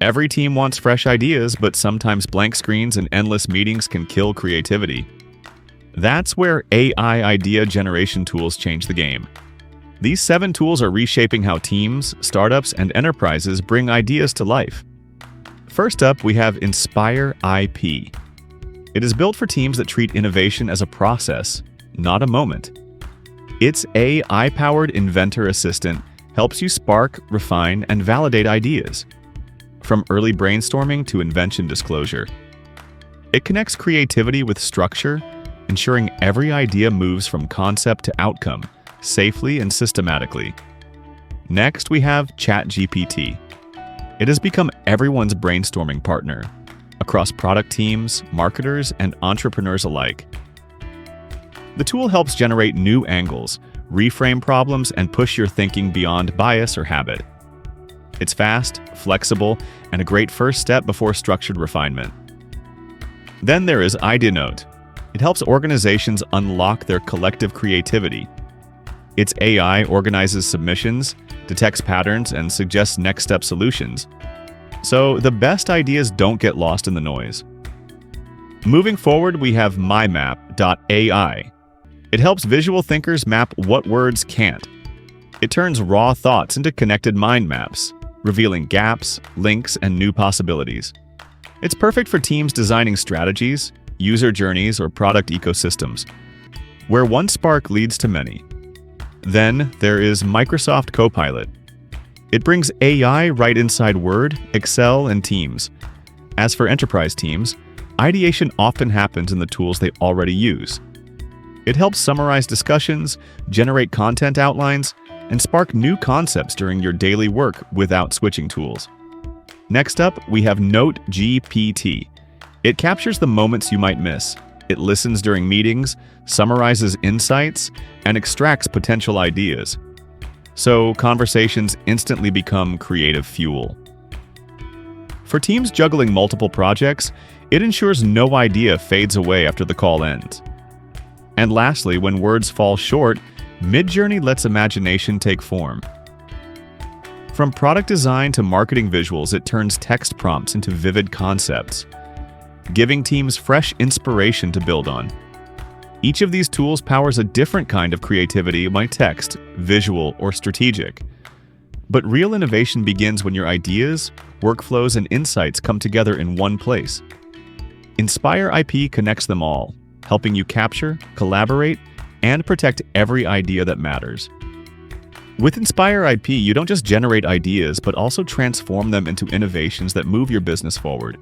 Every team wants fresh ideas, but sometimes blank screens and endless meetings can kill creativity. That's where AI idea generation tools change the game. These 7 tools are reshaping how teams, startups, and enterprises bring ideas to life. First up, we have InspireIP. It is built for teams that treat innovation as a process, not a moment. Its AI-powered Inventor assistant helps you spark, refine, and validate ideas, from early brainstorming to invention disclosure. It connects creativity with structure, ensuring every idea moves from concept to outcome, safely and systematically. Next, we have ChatGPT. It has become everyone's brainstorming partner, across product teams, marketers, and entrepreneurs alike. The tool helps generate new angles, reframe problems, and push your thinking beyond bias or habit. It's fast, flexible, and a great first step before structured refinement. Then there is Ideanote. It helps organizations unlock their collective creativity. Its AI organizes submissions, detects patterns, and suggests next step solutions. So the best ideas don't get lost in the noise. Moving forward, we have MyMap.AI. It helps visual thinkers map what words can't. It turns raw thoughts into connected mind maps, revealing gaps, links, and new possibilities. It's perfect for teams designing strategies, user journeys, or product ecosystems, where one spark leads to many. Then there is Microsoft Copilot. It brings AI right inside Word, Excel, and Teams. As for enterprise teams, ideation often happens in the tools they already use. It helps summarize discussions, generate content outlines, and spark new concepts during your daily work without switching tools. Next up, we have NoteGPT. It captures the moments you might miss. It listens during meetings, summarizes insights, and extracts potential ideas. So conversations instantly become creative fuel. For teams juggling multiple projects, it ensures no idea fades away after the call ends. And lastly, when words fall short, Midjourney lets imagination take form. From product design to marketing visuals, it turns text prompts into vivid concepts, giving teams fresh inspiration to build on. Each of these tools powers a different kind of creativity, like text, visual, or strategic. But real innovation begins when your ideas, workflows, and insights come together in one place. InspireIP connects them all, helping you capture, collaborate, and protect every idea that matters. With InspireIP, you don't just generate ideas, but also transform them into innovations that move your business forward.